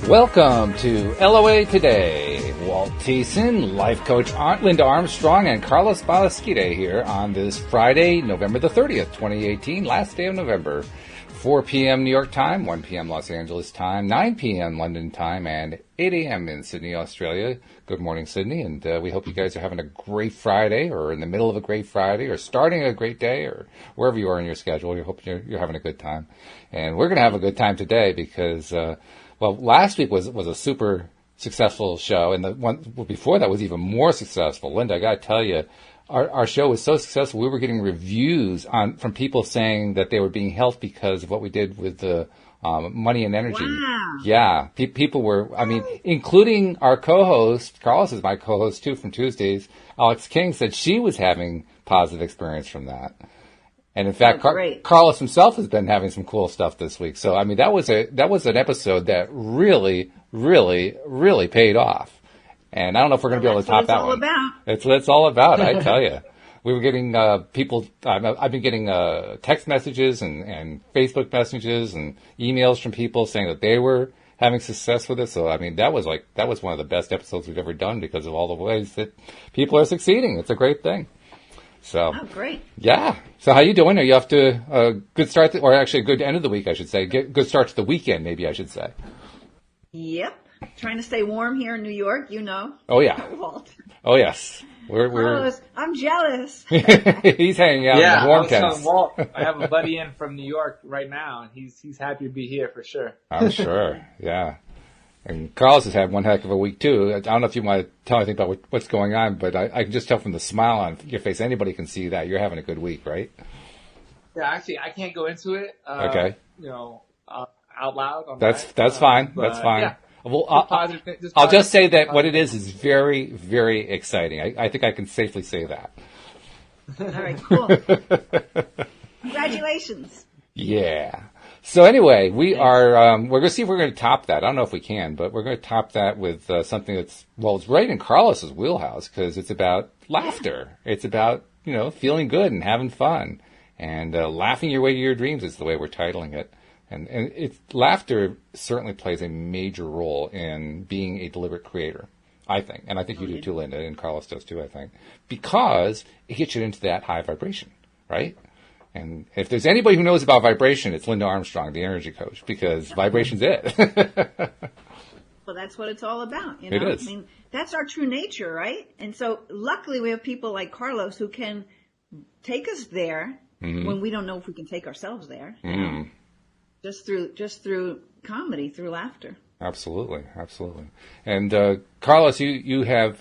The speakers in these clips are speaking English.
Welcome to LOA Today. Walt Thiessen, life coach Linda Armstrong, and Carlos Balasquide here on this Friday, November the 30th, 2018, last day of November. 4 p.m. New York time, 1 p.m. Los Angeles time, 9 p.m. London time, and 8 a.m. in Sydney, Australia. Good morning, Sydney, and we hope you guys are having a great Friday, or in the middle of a great Friday, or starting a great day, or wherever you are in your schedule. We hope you're having a good time. And we're going to have a good time today because, last week was a super successful show, and the one before that was even more successful. Linda, I got to tell you, our show was so successful, we were getting reviews from people saying that they were being helped because of what we did with the money and energy. Wow. Yeah, people were, including our co-host, Carlos is my co-host too from Tuesdays, Alex King, said she was having positive experience from that. And in fact, Carlos himself has been having some cool stuff this week. So, that was an episode that really, really, really paid off. And I don't know if we're going to be able to top that one. That's what it's all about, I tell you. We were getting people, I've been getting text messages and Facebook messages and emails from people saying that they were having success with it. So, that was one of the best episodes we've ever done because of all the ways that people are succeeding. It's a great thing. So, oh, great. Yeah. So how you doing? Are you off to a good start, or actually a good end of the week, I should say. Good start to the weekend, maybe I should say. Yep. Trying to stay warm here in New York, you know. Oh, yeah. Walt. Oh, yes. Carlos, I'm jealous. He's hanging out in the warm tents. Walt, I have a buddy in from New York right now, and he's happy to be here for sure. I'm sure, yeah. And Carlos has had one heck of a week, too. I don't know if you want to tell anything about what's going on, but I can just tell from the smile on your face, anybody can see that you're having a good week, right? Yeah, actually, I can't go into it, okay. Out loud. That's fine. That's fine. Yeah. Well, I'll just say that what it is very, very exciting. I think I can safely say that. All right, cool. Congratulations. Yeah. So anyway, we're going to see if we're going to top that. I don't know if we can, but we're going to top that with something it's right in Carlos's wheelhouse because it's about laughter. It's about, feeling good and having fun and laughing your way to your dreams is the way we're titling it. And laughter certainly plays a major role in being a deliberate creator, I think. And I think you do too, Linda, and Carlos does too, I think. Because it gets you into that high vibration, right? And if there's anybody who knows about vibration, it's Linda Armstrong, the energy coach, because vibration's it. Well, that's what it's all about, It is. That's our true nature, right? And so luckily we have people like Carlos who can take us there when we don't know if we can take ourselves there. Just through comedy, through laughter. Absolutely. And Carlos, you have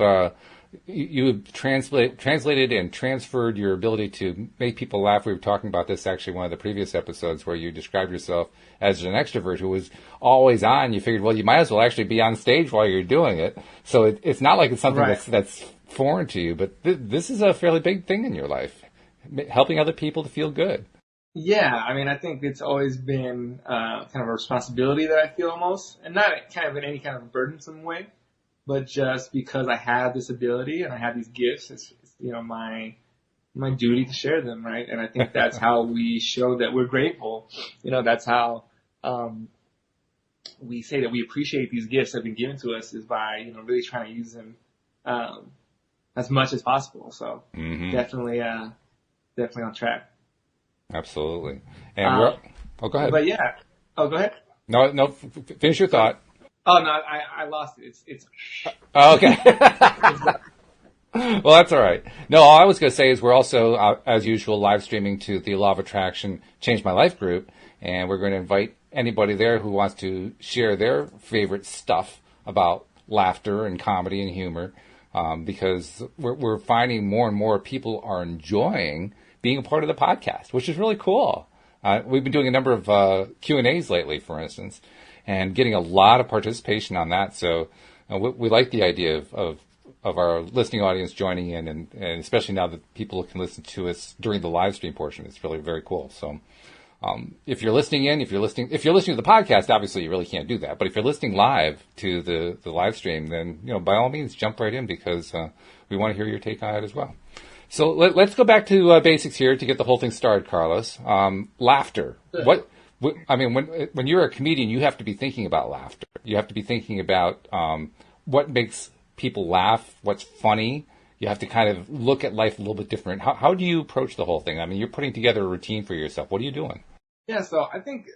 translated and transferred your ability to make people laugh. We were talking about this actually one of the previous episodes where you described yourself as an extrovert who was always on. You figured, well, you might as well actually be on stage while you're doing it. So it's not like it's something that's foreign to you, but this is a fairly big thing in your life, helping other people to feel good. Yeah, I think it's always been kind of a responsibility that I feel almost, and not kind of in any kind of burdensome way, but just because I have this ability and I have these gifts, it's my duty to share them, right? And I think that's how we show that we're grateful. That's how we say that we appreciate these gifts that have been given to us is by really trying to use them as much as possible. So definitely on track. Absolutely. And go ahead. But yeah. Oh, go ahead. No, finish your thought. Oh, no, I lost it. It's okay. Well, that's all right. No, all I was going to say is we're also, as usual, live streaming to the Law of Attraction Change My Life group, and we're going to invite anybody there who wants to share their favorite stuff about laughter and comedy and humor, because we're finding more and more people are enjoying being a part of the podcast, which is really cool. We've been doing a number of Q&As lately, for instance, and getting a lot of participation on that. So we like the idea of our listening audience joining in, and especially now that people can listen to us during the live stream portion. It's really very cool. So if you're listening in, if you're listening to the podcast, obviously you really can't do that. But if you're listening live to the live stream, then by all means jump right in because we want to hear your take on it as well. So let's go back to basics here to get the whole thing started, Carlos. Laughter. What I mean, when you're a comedian, you have to be thinking about laughter. You have to be thinking about what makes people laugh, what's funny. You have to kind of look at life a little bit different. How do you approach the whole thing? I mean, you're putting together a routine for yourself. What are you doing? Yeah, so I think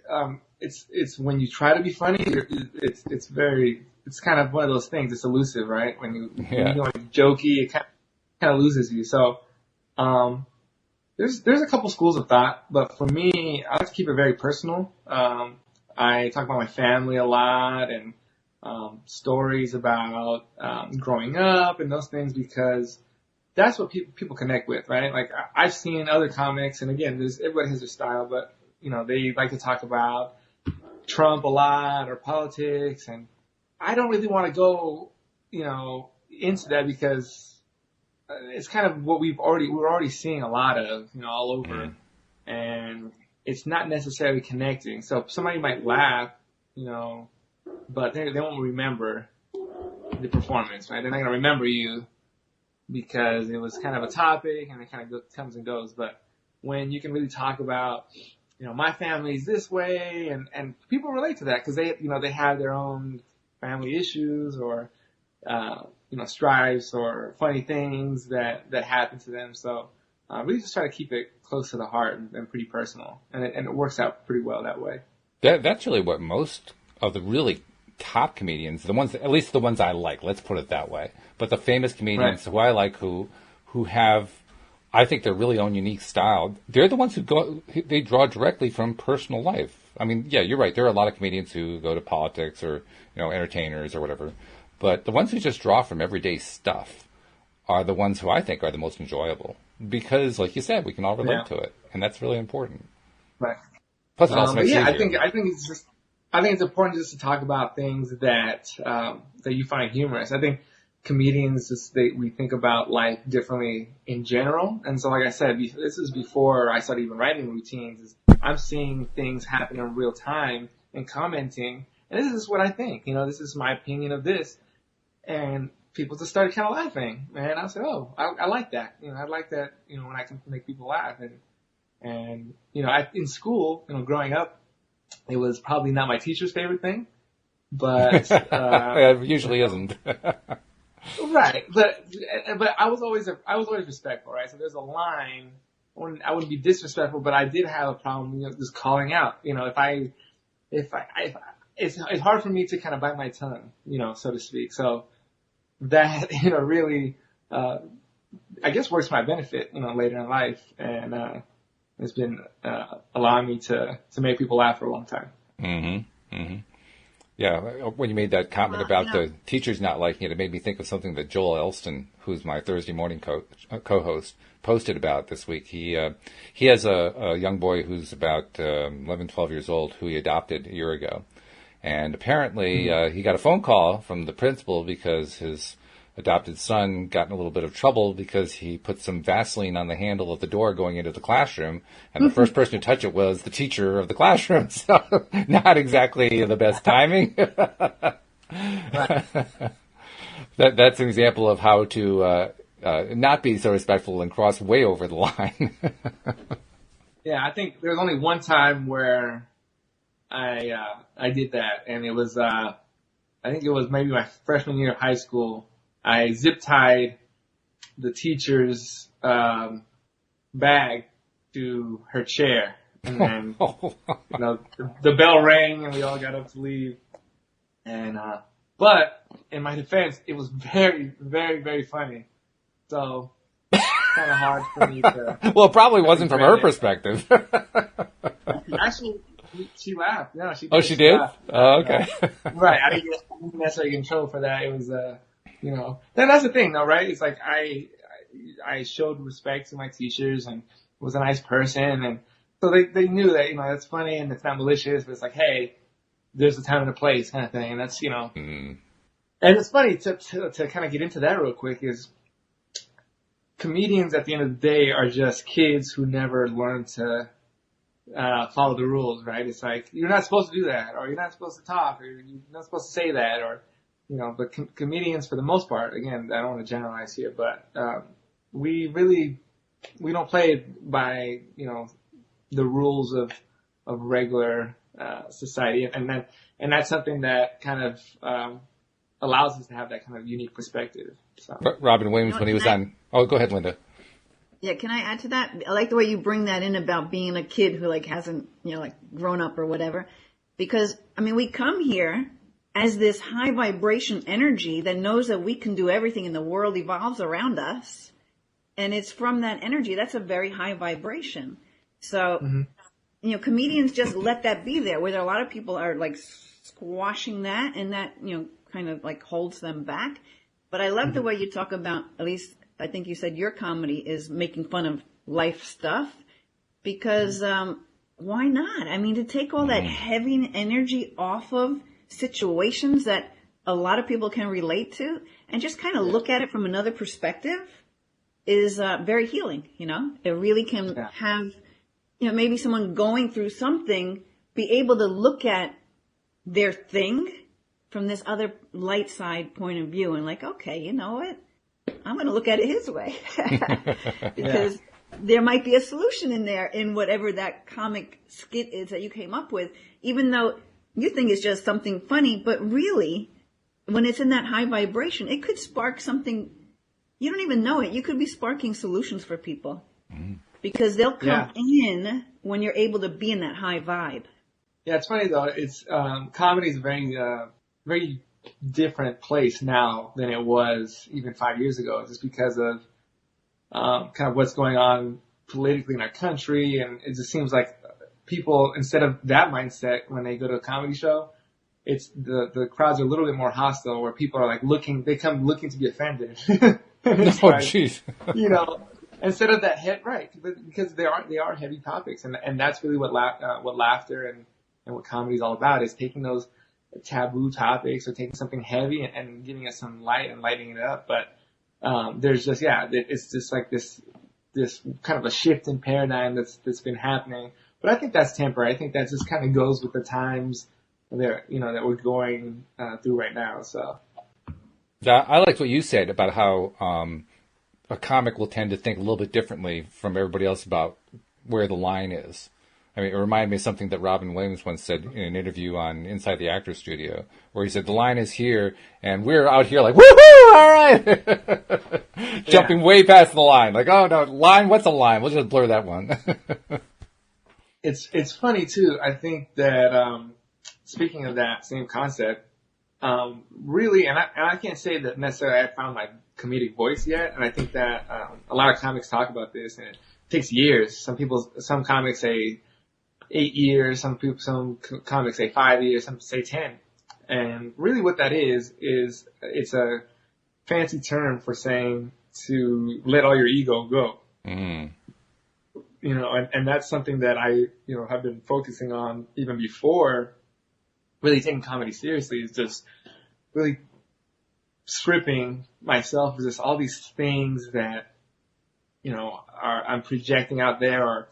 it's when you try to be funny, it's kind of one of those things. It's elusive, right? When you're like jokey, it kind of loses you. So there's a couple schools of thought, but for me, I like to keep it very personal. I talk about my family a lot and stories about growing up and those things because that's what people connect with, right? Like I've seen other comics, and again, everybody has their style, but they like to talk about Trump a lot or politics, and I don't really want to go, into that because it's kind of what we're already seeing a lot of, all over, and it's not necessarily connecting. So somebody might laugh, but they won't remember the performance, right? They're not going to remember you because it was kind of a topic and it kind of comes and goes. But when you can really talk about, my family's this way, and people relate to that because they have their own family issues or, strives or funny things that happen to them. So, really just try to keep it close to the heart and pretty personal. And it works out pretty well that way. That's really what most of the really top comedians, at least the ones I like, let's put it that way. But the famous comedians who I like who have, I think, their really own unique style, they're the ones they draw directly from personal life. I mean, yeah, you're right. There are a lot of comedians who go to politics or, entertainers or whatever. But the ones who just draw from everyday stuff are the ones who I think are the most enjoyable. Because, like you said, we can all relate to it. And that's really important. Right. Plus it also makes it easier. I think it's important just to talk about things that you find humorous. I think comedians we think about life differently in general. And so, like I said, this is before I started even writing routines. I'm seeing things happen in real time and commenting, and this is what I think. This is my opinion of this, and people just started kind of laughing, and I said, "Oh, I like that. I like that. When I can make people laugh." And in school, growing up, it was probably not my teacher's favorite thing, but it usually isn't. Right, but I was always respectful, right? So there's a line. I wouldn't be disrespectful, but I did have a problem, just calling out. If it's hard for me to kind of bite my tongue, so to speak. So that really, I guess works to my benefit, later in life, and it's been allowing me to make people laugh for a long time. Mm-hmm. Mm-hmm. Yeah, when you made that comment about the teachers not liking it made me think of something that Joel Elston, who's my Thursday morning co-host, posted about this week. He has a young boy who's about 11, 12 years old who he adopted a year ago. And apparently he got a phone call from the principal because his adopted son got in a little bit of trouble because he put some Vaseline on the handle of the door going into the classroom, and the first person to touch it was the teacher of the classroom. So not exactly the best timing. That's an example of how to not be so respectful and cross way over the line. Yeah, I think there's only one time where I did that, and it was I think it was maybe my freshman year of high school. I zip tied the teacher's bag to her chair, and then the bell rang, and we all got up to leave. And but in my defense, it was very, very, very funny. So kind of hard for me to. Well, it probably wasn't from her perspective. Actually, she laughed. No, she did. Oh, she did? Laughed. Oh, okay. Right. I didn't necessarily get in trouble for that. It was then that's the thing though, right? It's like I showed respect to my teachers and was a nice person, and so they knew that, that's funny and it's not malicious, but it's like, hey, there's a time and a place kind of thing, and that's, and it's funny to kind of get into that real quick is comedians at the end of the day are just kids who never learn to follow the rules, right? It's like, you're not supposed to do that, or you're not supposed to talk, or you're not supposed to say that, or but comedians, for the most part, again, I don't want to generalize here, but we don't play by, the rules of regular society, and that's something that kind of allows us to have that kind of unique perspective. So. Robin Williams, when he was on, go ahead, Linda. Yeah, can I add to that? I like the way you bring that in about being a kid who like hasn't, like grown up or whatever. Because, I mean, we come here as this high vibration energy that knows that we can do everything and the world evolves around us. And it's from that energy. That's a very high vibration. So, comedians just let that be there, where a lot of people are like squashing that, and that, kind of like holds them back. But I love the way you talk about, at least I think you said your comedy is making fun of life stuff, because why not? I mean, to take all that heavy energy off of situations that a lot of people can relate to and just kind of look at it from another perspective is very healing, It really can have, maybe someone going through something be able to look at their thing from this other light side point of view and like, okay, you know what? I'm going to look at it his way because there might be a solution in there in whatever that comic skit is that you came up with, even though you think it's just something funny, but really when it's in that high vibration, it could spark something. You don't even know it. You could be sparking solutions for people because they'll come in when you're able to be in that high vibe. Yeah, it's funny though. It's comedy is a very different place now than it was even 5 years ago, just because of kind of what's going on politically in our country, and it just seems like people, instead of that mindset when they go to a comedy show, it's the crowds are a little bit more hostile, where people are like they come looking to be offended. Jeez. Instead of that because they are heavy topics, and that's really what laughter and what comedy is all about, is taking those taboo topics or taking something heavy and giving us some light and lighting it up. But there's just it's just like this kind of a shift in paradigm that's been happening. But I think that's temporary. I think that just kind of goes with the times that we're going through right now. So I liked what you said about how a comic will tend to think a little bit differently from everybody else about where the line is. I mean, it reminded me of something that Robin Williams once said in an interview on Inside the Actors Studio, where he said, the line is here, and we're out here like, woohoo, all right! Jumping way past the line. Like, oh, no, line, what's a line? We'll just blur that one. It's funny, too. I think that, speaking of that same concept, really, and I can't say that necessarily I found my comedic voice yet, and I think that a lot of comics talk about this, and it takes years. Some comics say 8 years, some comics say 5 years, some say 10. And really what that is it's a fancy term for saying to let all your ego go. And that's something that I, have been focusing on even before really taking comedy seriously, is just really stripping myself of just all these things that, I'm projecting out there, or,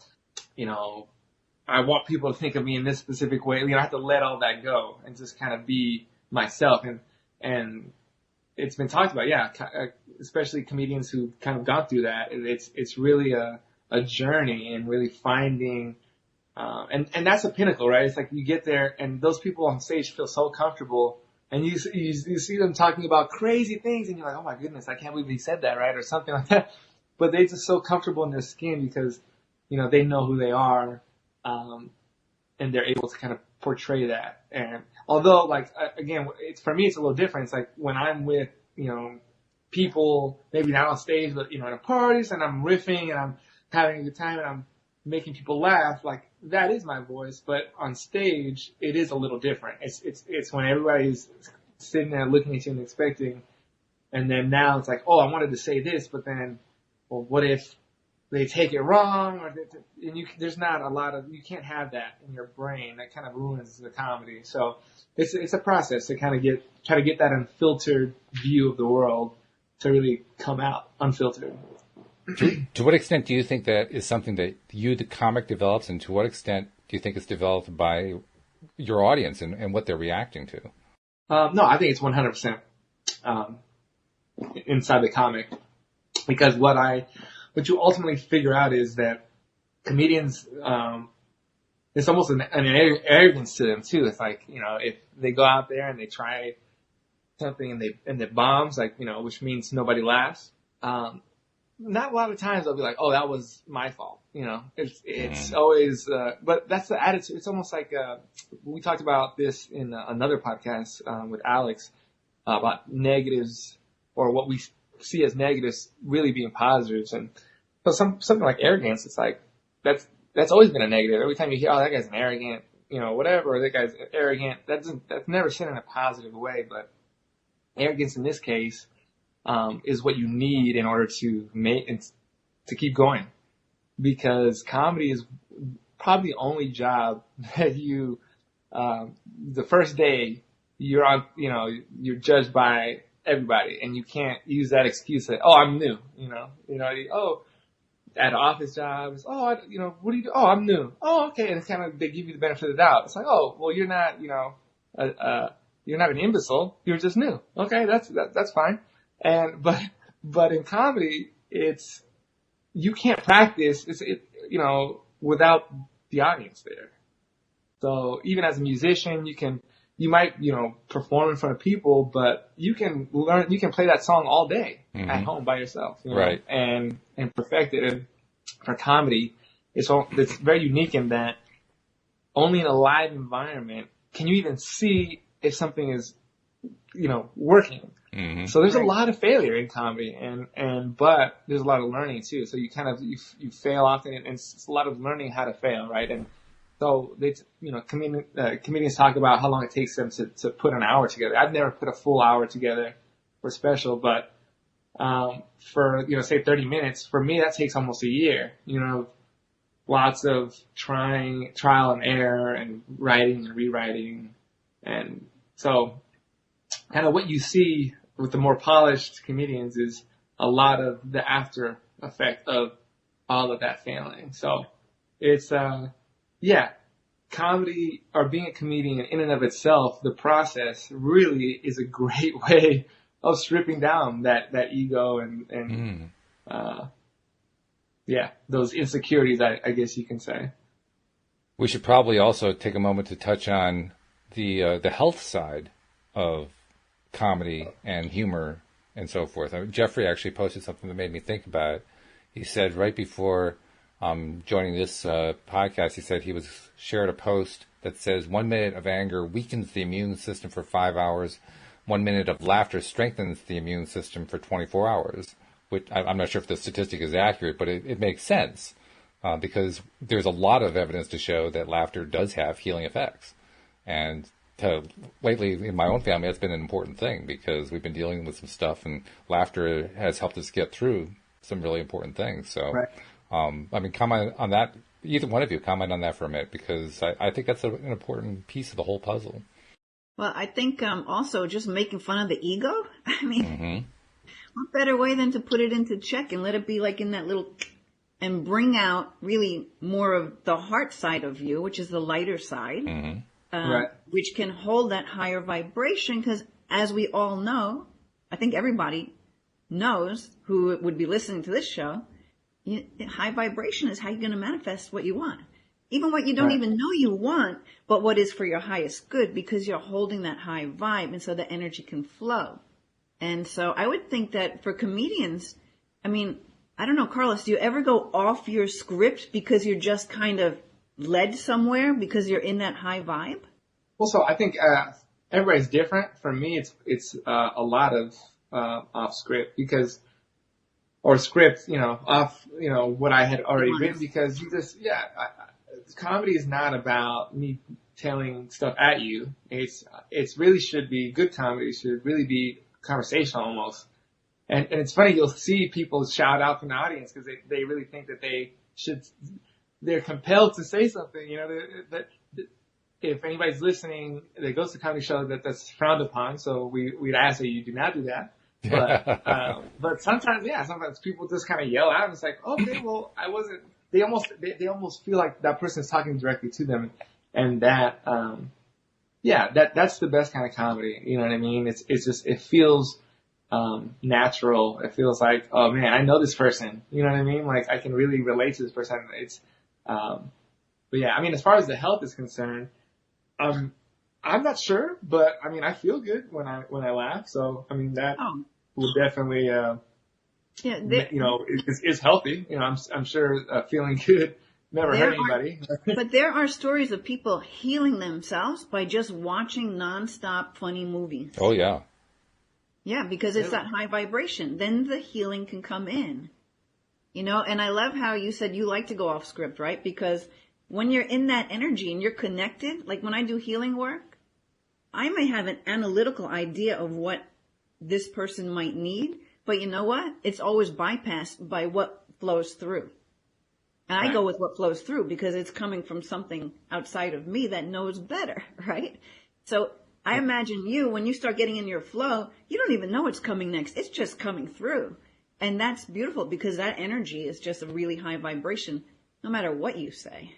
I want people to think of me in this specific way. I have to let all that go and just kind of be myself. And it's been talked about, especially comedians who kind of gone through that. It's really a journey, and really finding, and that's a pinnacle, right? It's like you get there and those people on stage feel so comfortable, and you see them talking about crazy things, and you're like, oh my goodness, I can't believe he said that, right? Or something like that. But they're just so comfortable in their skin because, they know who they are. And they're able to kind of portray that. And although, again, for me, it's a little different. It's like when I'm with, people, maybe not on stage, but, at a parties, and I'm riffing and I'm having a good time and I'm making people laugh, like that is my voice. But on stage, it is a little different. It's when everybody's sitting there looking at you and expecting, and then now it's like, oh, I wanted to say this, but then, well, what if they take it wrong, and there's not a lot of, you can't have that in your brain. That kind of ruins the comedy. So it's a process to kind of try to get that unfiltered view of the world to really come out unfiltered. To what extent do you think that is something that you, the comic, develops, and to what extent do you think it's developed by your audience and what they're reacting to? No, I think it's 100% inside the comic, because what you ultimately figure out is that comedians it's almost an arrogance to them too. It's like, if they go out there and they try something and it bombs, like, which means nobody laughs. Not a lot of times they'll be like, oh, that was my fault. It's always, but that's the attitude. It's almost like, we talked about this in another podcast, with Alex, about negatives, or what we see as negatives really being positives. And so something like arrogance, it's like, that's always been a negative. Every time you hear, oh, that guy's an arrogant, whatever, or that guy's arrogant, that's never seen in a positive way. But arrogance in this case, is what you need in order to make and to keep going, because comedy is probably the only job that you, the first day you're on, you're judged by everybody, and you can't use that excuse that, oh, I'm new, oh, at office jobs, oh, what do you do? Oh, I'm new. Oh, okay. And it's kind of, they give you the benefit of the doubt. It's like, oh, well, you're not, you're not an imbecile. You're just new. Okay. That's fine. But in comedy, you can't practice, without the audience there. So even as a musician, you might, perform in front of people, but you can play that song all day at home by yourself, right? And perfect it. And for comedy, it's very unique in that only in a live environment can you even see if something is, working. Mm-hmm. So there's a lot of failure in comedy, but there's a lot of learning too. So you kind of, you fail often, and it's a lot of learning how to fail, right? And so comedians talk about how long it takes them to put an hour together. I've never put a full hour together for special, but, for, say 30 minutes, for me, that takes almost a year, lots of trial and error and writing and rewriting. And so kind of what you see with the more polished comedians is a lot of the after effect of all of that failing. So it's, comedy, or being a comedian in and of itself, the process really is a great way of stripping down that ego and those insecurities, I guess you can say. We should probably also take a moment to touch on the health side of comedy and humor and so forth. Jeffrey actually posted something that made me think about it. He said right before joining this podcast, he said he was shared a post that says 1 minute of anger weakens the immune system for 5 hours. 1 minute of laughter strengthens the immune system for 24 hours. Which I'm not sure if the statistic is accurate, but it makes sense because there's a lot of evidence to show that laughter does have healing effects. And lately in my own family, that's been an important thing because we've been dealing with some stuff, and laughter has helped us get through some really important things. So, right. Comment on that. Either one of you comment on that for a minute, because I think that's an important piece of the whole puzzle. Well, I think also just making fun of the ego. What better way than to put it into check and let it be like in that little, and bring out really more of the heart side of you, which is the lighter side. Right. Which can hold that higher vibration, because as we all know, I think everybody knows who would be listening to this show, high vibration is how you're going to manifest what you want. Even what you don't even know you want, but what is for your highest good, because you're holding that high vibe, and so the energy can flow. And so I would think that for comedians, I don't know, Carlos, do you ever go off your script because you're just kind of led somewhere because you're in that high vibe? Well, so I think everybody's different. For me, it's a lot of off script off what I had already written, because you just comedy is not about me telling stuff at you. It's really should be good comedy. It should really be conversational almost. And it's funny, you'll see people shout out from the audience because they really think that they're compelled to say something, that if anybody's listening that goes to a comedy show, that's frowned upon. So we'd ask that you do not do that. But sometimes people just kind of yell out, and it's like, okay, well, I wasn't, they almost feel like that person is talking directly to them. And that, that's the best kind of comedy. You know what I mean? It's just, it feels, natural. It feels like, oh man, I know this person. You know what I mean? Like I can really relate to this person. It's, But yeah, I mean, as far as the health is concerned, I'm not sure, but I mean, I feel good when I laugh. So I mean, that would definitely, is healthy. You know, I'm sure feeling good never hurt anybody. But there are stories of people healing themselves by just watching nonstop funny movies. Oh yeah. Yeah, because it's that high vibration. Then the healing can come in. You know, and I love how you said you like to go off script, right? Because when you're in that energy and you're connected, like when I do healing work, I may have an analytical idea of what this person might need, but you know what? It's always bypassed by what flows through. And I go with what flows through because it's coming from something outside of me that knows better, right? So I imagine you, when you start getting in your flow, you don't even know what's coming next. It's just coming through. And that's beautiful because that energy is just a really high vibration, no matter what you say.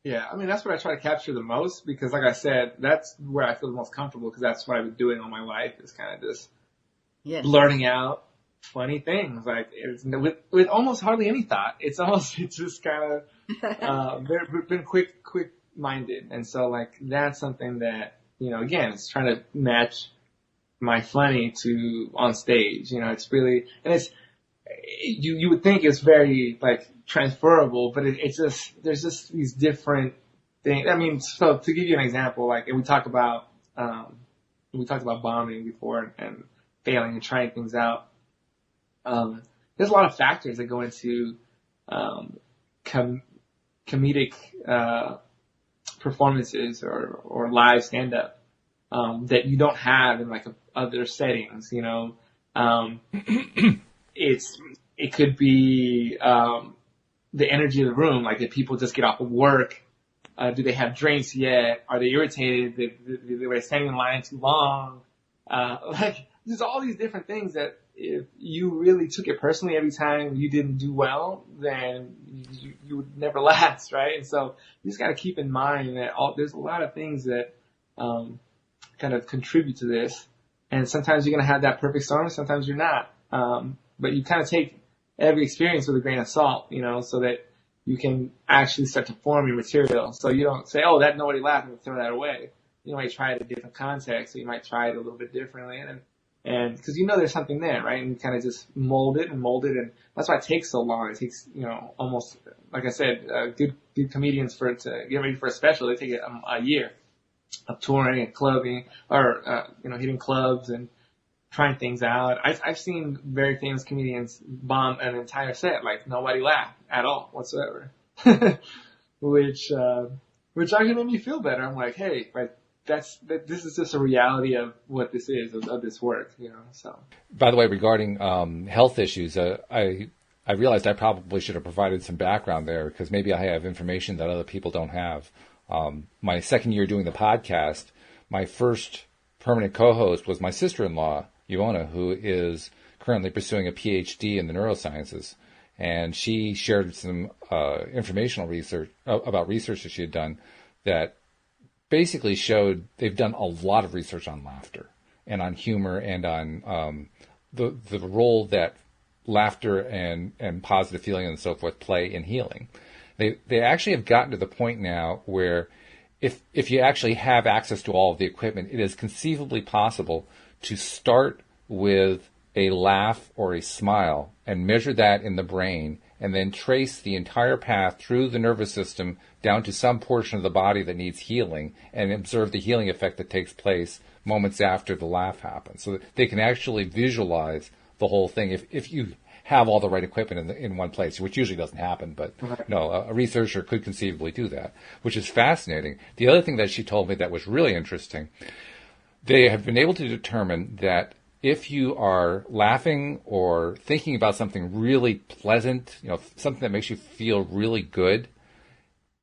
Yeah, I mean, that's what I try to capture the most because, like I said, that's where I feel the most comfortable because that's what I've been doing all my life is kind of just blurting out funny things. Like, it's, with almost hardly any thought. It's just kind of been quick-minded. And so, like, that's something that, you know, again, it's trying to match my funny to on stage. You know, it's really, and it's, you would think it's very, like, transferable, but it's just, there's just these different things. I mean, so to give you an example, like, and we talked about bombing before and failing and trying things out. There's a lot of factors that go into, comedic, performances or live stand up, that you don't have in like other settings, you know. It could be, the energy of the room, like if people just get off of work, do they have drinks yet? Are they irritated? Were they standing in line too long? Like there's all these different things that if you really took it personally every time you didn't do well, then you would never last, right? And so you just got to keep in mind that there's a lot of things that kind of contribute to this. And sometimes you're going to have that perfect storm, sometimes you're not. But you kind of take every experience with a grain of salt, you know, so that you can actually start to form your material. So you don't say, oh, that nobody laughed, and throw that away. You might try it in a different context, so you might try it a little bit differently. And because you know there's something there, right? And you kind of just mold it. And that's why it takes so long. It takes, you know, almost, like I said, good comedians to get ready for a special, they take a year of touring and clubbing or, you know, hitting clubs and trying things out. I've seen very famous comedians bomb an entire set, like nobody laughed at all whatsoever, which actually made me feel better. I'm like, hey, like this is just a reality of what this is, of this work, you know. So, by the way, regarding health issues, I realized I probably should have provided some background there because maybe I have information that other people don't have. My second year doing the podcast, my first permanent co-host was my sister-in-law, Ivona, who is currently pursuing a PhD in the neurosciences. And she shared some informational research about research that she had done that basically showed they've done a lot of research on laughter and on humor and on the role that laughter and positive feeling and so forth play in healing. They actually have gotten to the point now where if you actually have access to all of the equipment, it is conceivably possible to start with a laugh or a smile and measure that in the brain and then trace the entire path through the nervous system down to some portion of the body that needs healing and observe the healing effect that takes place moments after the laugh happens. So that they can actually visualize the whole thing if you have all the right equipment in one place, which usually doesn't happen, but no, a researcher could conceivably do that, which is fascinating. The other thing that she told me that was really interesting, they have been able to determine that if you are laughing or thinking about something really pleasant, you know, something that makes you feel really good,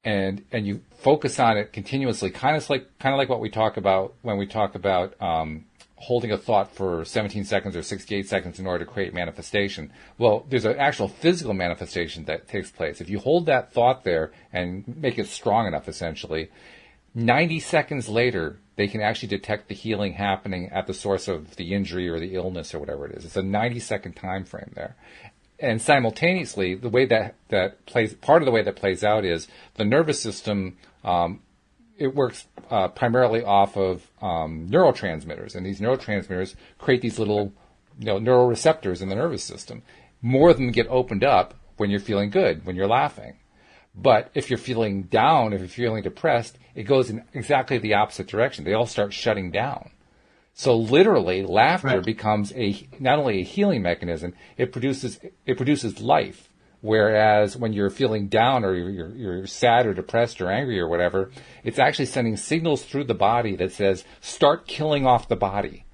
and you focus on it continuously, kind of like what we talk about when we talk about holding a thought for 17 seconds or 68 seconds in order to create manifestation. Well, there's an actual physical manifestation that takes place. If you hold that thought there and make it strong enough, essentially, 90 seconds later, they can actually detect the healing happening at the source of the injury or the illness or whatever it is. It's a 90-second time frame there. And simultaneously, the way that plays out is the nervous system. It works primarily off of neurotransmitters, and these neurotransmitters create these little, neuroreceptors in the nervous system. More of them get opened up when you're feeling good, when you're laughing. But if you're feeling down, if you're feeling depressed, it goes in exactly the opposite direction. They all start shutting down. So literally, laughter becomes not only a healing mechanism, it produces life. Whereas when you're feeling down or you're sad or depressed or angry or whatever, it's actually sending signals through the body that says, start killing off the body.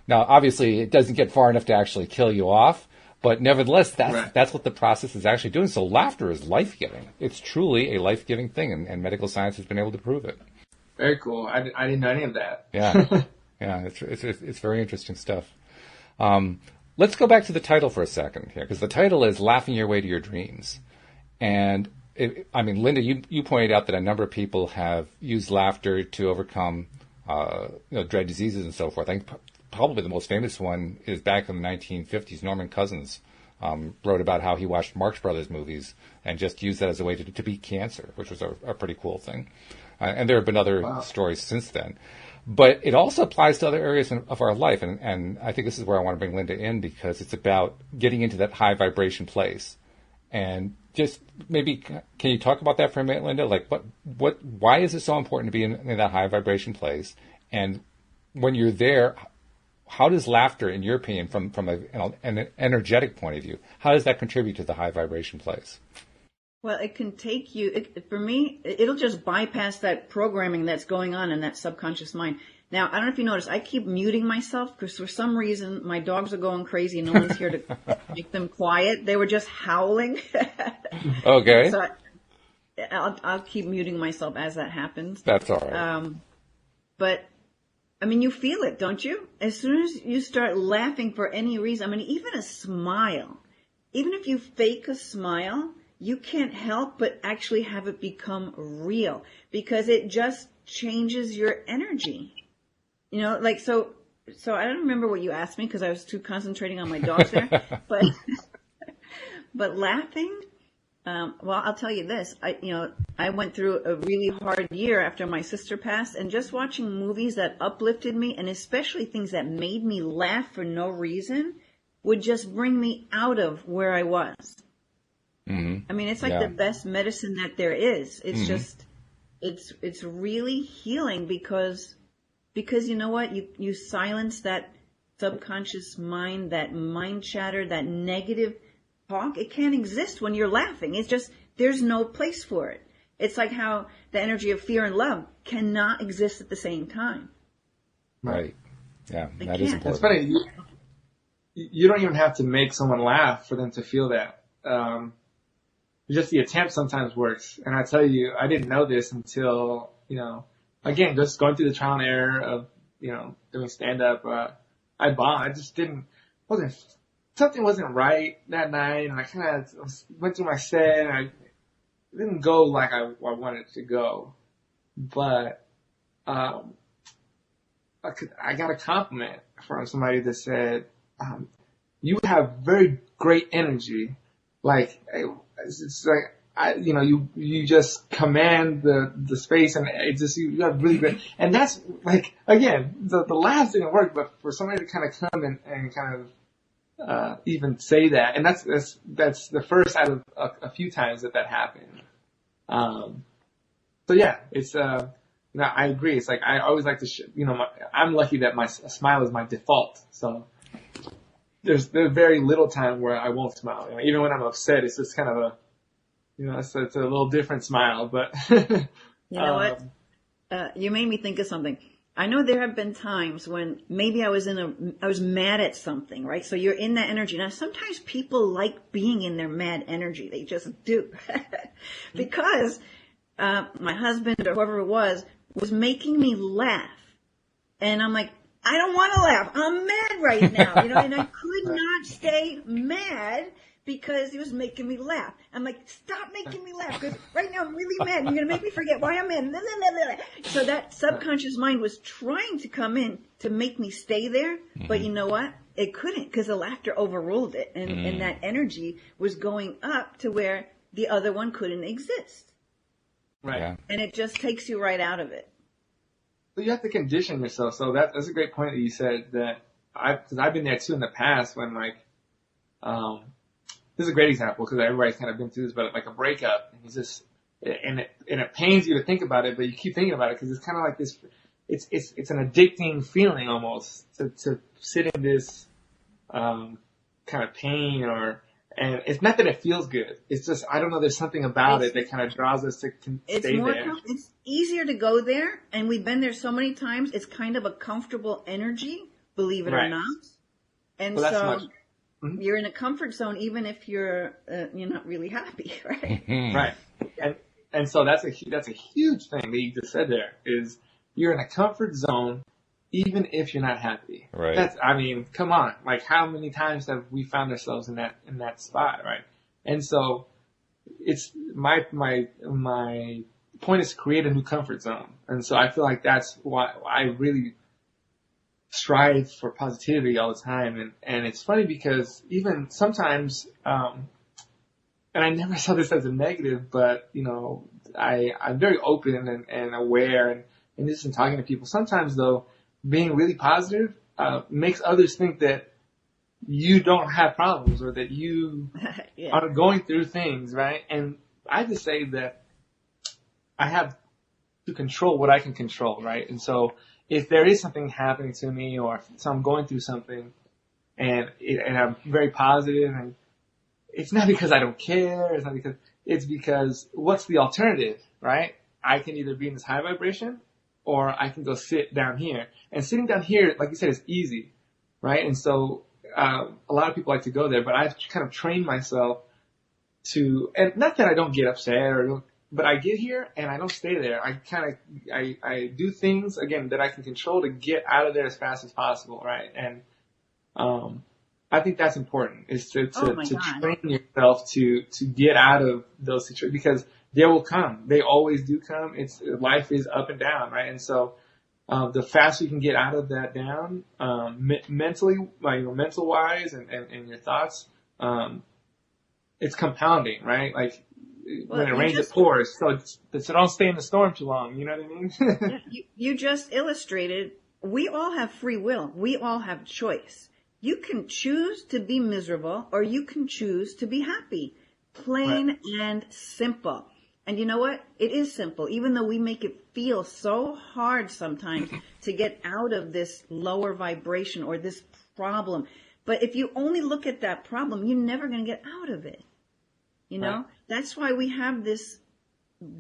Now, obviously, it doesn't get far enough to actually kill you off, but nevertheless, that's what the process is actually doing. So laughter is life-giving. It's truly a life-giving thing, and medical science has been able to prove it. Very cool. I didn't know any of that. Yeah. Yeah, it's very interesting stuff. Let's go back to the title for a second here, because the title is Laughing Your Way to Your Dreams. And, Linda, you pointed out that a number of people have used laughter to overcome dread diseases and so forth. I think probably the most famous one is back in the 1950s. Norman Cousins wrote about how he watched Marx Brothers movies and just used that as a way to beat cancer, which was a pretty cool thing. And there have been other stories since then. But it also applies to other areas of our life, and I think this is where I want to bring Linda in, because it's about getting into that high vibration place. And just maybe, can you talk about that for a minute, Linda? Like, why is it so important to be in that high vibration place? And when you're there, how does laughter, in your opinion, from an energetic point of view, how does that contribute to the high vibration place? Well, it can take you, for me, it'll just bypass that programming that's going on in that subconscious mind. Now, I don't know if you noticed, I keep muting myself because for some reason my dogs are going crazy and no one's here to make them quiet. They were just howling. Okay. So I'll keep muting myself as that happens. That's all right. But, you feel it, don't you? As soon as you start laughing for any reason, even a smile, even if you fake a smile, you can't help but actually have it become real, because it just changes your energy. So I don't remember what you asked me because I was too concentrating on my dogs there. But laughing, I'll tell you this. I went through a really hard year after my sister passed, and just watching movies that uplifted me, and especially things that made me laugh for no reason, would just bring me out of where I was. Mm-hmm. It's like the best medicine that there is. It's just, it's really healing because you know what? You silence that subconscious mind, that mind chatter, that negative talk. It can't exist when you're laughing. It's just, there's no place for it. It's like how the energy of fear and love cannot exist at the same time. Right. Yeah, that is important. It's funny. You don't even have to make someone laugh for them to feel that. Just the attempt sometimes works. And I tell you, I didn't know this until, again, just going through the trial and error of, doing stand-up. I bombed. I just something wasn't right that night. And I kind of went through my set and I didn't go like I wanted to go. But, I got a compliment from somebody that said, you have very great energy. It's like, you just command the space, and it just, you have really great, and that's like, again, the laughs didn't work, but for somebody to kind of come and kind of, even say that, and that's the first out of a few times that happened. So yeah, it's, I agree. It's like, I always like to, I'm lucky that my smile is my default, so. There's very little time where I won't smile. Even when I'm upset, it's just kind of it's a little different smile. But you know what? You made me think of something. I know there have been times when maybe I was mad at something, right? So you're in that energy. Now, sometimes people like being in their mad energy. They just do. Because my husband or whoever it was making me laugh. And I'm like, I don't want to laugh. I'm mad right now, and I could not stay mad because he was making me laugh. I'm like, stop making me laugh, because right now I'm really mad. You're going to make me forget why I'm mad. So that subconscious mind was trying to come in to make me stay there, but you know what? it couldn't, because the laughter overruled it, and that energy was going up to where the other one couldn't exist. Right. Yeah. And it just takes you right out of it. But you have to condition yourself. So that's a great point that you said, that because I've been there too in the past when like, this is a great example because everybody's kind of been through this, but like a breakup, and he's just, and it pains you to think about it, but you keep thinking about it because it's kind of like this, it's an addicting feeling almost to sit in this, kind of pain and it's not that it feels good. It's just, I don't know, there's something about it that kind of draws us to stay there. It's easier to go there, and we've been there so many times. It's kind of a comfortable energy, believe it or not. And so you're in a comfort zone, even if you're not really happy, right? Right. And so that's a huge thing that you just said there, is you're in a comfort zone even if you're not happy. Right. I mean, come on. Like, how many times have we found ourselves in that spot, right? And so it's my point is to create a new comfort zone. And so I feel like that's why I really strive for positivity all the time. And it's funny because even sometimes, and I never saw this as a negative, but I'm very open and aware and just in talking to people. Sometimes though, being really positive makes others think that you don't have problems or that you are going through things, right? And I just say that I have to control what I can control, right? And so if there is something happening to me or if I'm going through something and I'm very positive, and it's not because I don't care, it's because what's the alternative, right? I can either be in this high vibration or I can go sit down here. And sitting down here, like you said, is easy, right? And so a lot of people like to go there, but I've kind of trained myself to, and not that I don't get upset but I get here and I don't stay there. I do things, again, that I can control to get out of there as fast as possible, right? And I think that's important, is to train yourself to get out of those situations, because they will come. They always do come. Life is up and down, right? And so, the faster you can get out of that down, mentally, like, mental wise and your thoughts, it's compounding, right? Like, when it rains, it pours. So don't stay in the storm too long. You know what I mean? You just illustrated, we all have free will. We all have choice. You can choose to be miserable or you can choose to be happy. Plain and simple. And you know what? It is simple, even though we make it feel so hard sometimes to get out of this lower vibration or this problem. But if you only look at that problem, you're never going to get out of it. That's why we have this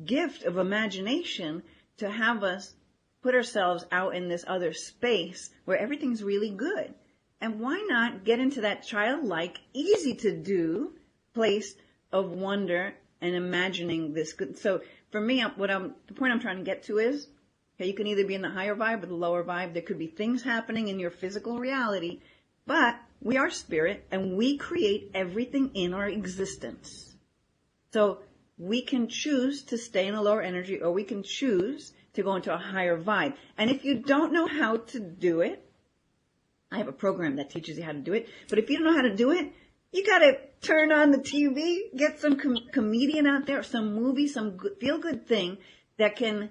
gift of imagination to have us put ourselves out in this other space where everything's really good. And why not get into that childlike, easy to do place of wonder and imagining this good. So for me, the point I'm trying to get to is, okay, you can either be in the higher vibe or the lower vibe. There could be things happening in your physical reality, but we are spirit and we create everything in our existence. So we can choose to stay in a lower energy or we can choose to go into a higher vibe. And if you don't know how to do it, I have a program that teaches you how to do it. But if you don't know how to do it, you got to turn on the TV, get some comedian out there, some movie, some feel-good thing that can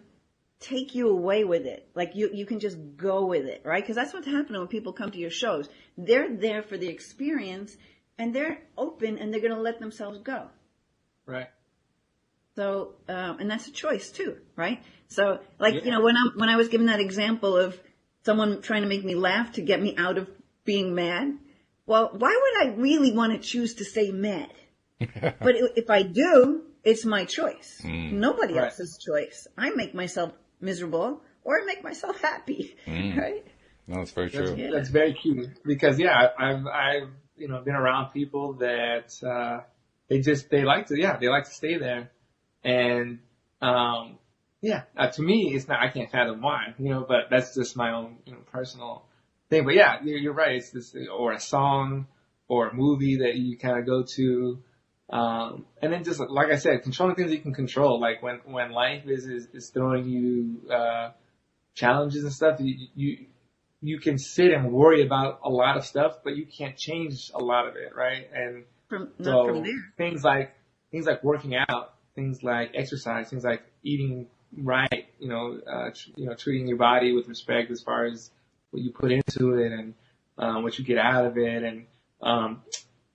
take you away with it. Like you can just go with it, right? Because that's what's happening when people come to your shows. They're there for the experience and they're open and they're going to let themselves go. Right. So, and that's a choice too, right? So like, when I was given that example of someone trying to make me laugh to get me out of being mad, well, why would I really want to choose to stay mad? But if I do, it's my choice. Nobody else's choice. I make myself miserable or I make myself happy, right? No, that's very true. That's very cute because I've been around people that they like to stay there, and to me it's not, I can't fathom why, but that's just my own personal thing. But yeah, you're right. It's this, or a song or a movie that you kind of go to. And then just like I said, controlling things you can control. Like when life is throwing you, challenges and stuff, you can sit and worry about a lot of stuff, but you can't change a lot of it, right? And not from there. things like working out, things like exercise, things like eating right, treating your body with respect as far as what you put into it and what you get out of it, and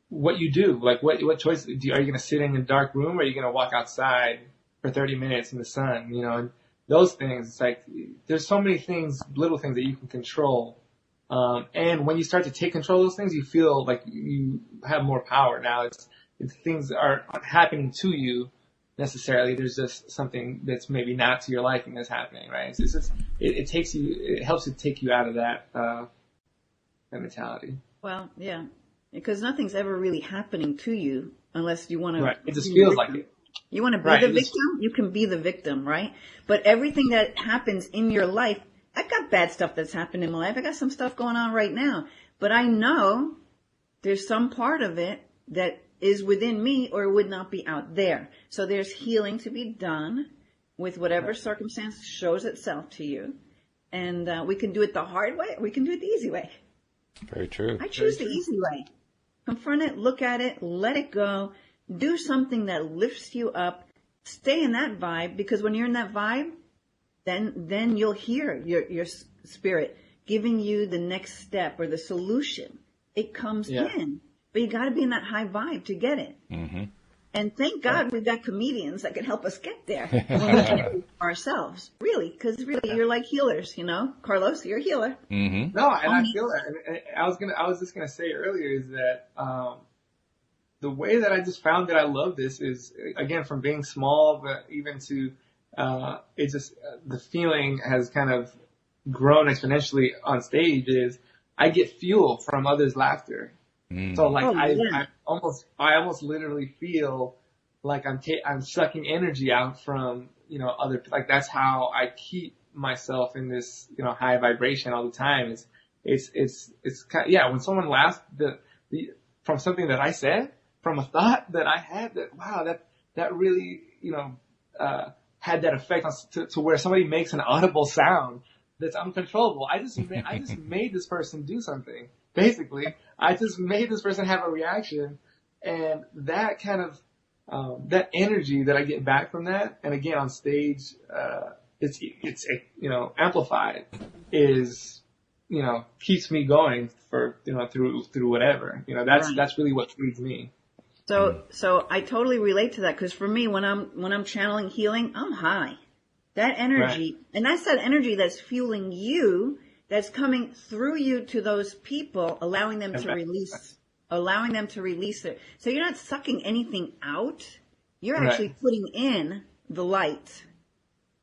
what you do. Like what choice are you going to sit in a dark room, or are you going to walk outside for 30 minutes in the sun? And those things. It's like there's so many things, little things that you can control. And when you start to take control of those things, you feel like you have more power. Now it's things aren't happening to you necessarily. There's just something that's maybe not to your liking that's happening, right? It helps you take you out of that mentality. Well, yeah, because nothing's ever really happening to you unless you want to. Right. It just feels like it. You want to be the victim? You can be the victim, right? But everything that happens in your life, I got bad stuff that's happened in my life. I got some stuff going on right now. But I know there's some part of it that is within me or would not be out there. So there's healing to be done with whatever circumstance shows itself to you. And we can do it the hard way, or we can do it the easy way. Very true. I choose the easy way. Confront it, look at it, let it go. Do something that lifts you up. Stay in that vibe, because when you're in that vibe, then you'll hear your spirit giving you the next step or the solution. It comes in, but you got to be in that high vibe to get it. Mm-hmm. And thank God we've got comedians that can help us get there when we can't do it ourselves. Really, because really you're like healers, Carlos, you're a healer. Mm-hmm. No, and I feel that. And I was just gonna say earlier is that the way that I just found that I love this is, again, from being small, but even to it's just the feeling has kind of grown exponentially on stage. Is I get fuel from others' laughter. So like I almost literally feel like I'm sucking energy out from other, like that's how I keep myself in this high vibration all the time. It's kind of, when someone laughs from something that I said, from a thought that I had, that really had that effect to where somebody makes an audible sound that's uncontrollable. I just made this person do something. Basically, I just made this person have a reaction, and that kind of that energy that I get back from that, and again on stage, it's amplified, is keeps me going for through whatever. That's really what feeds me. So I totally relate to that, because for me, when I'm channeling healing, I'm high. That energy, and that's that energy that's fueling you, that's coming through you to those people, allowing them to release it. So you're not sucking anything out. You're actually putting in the light,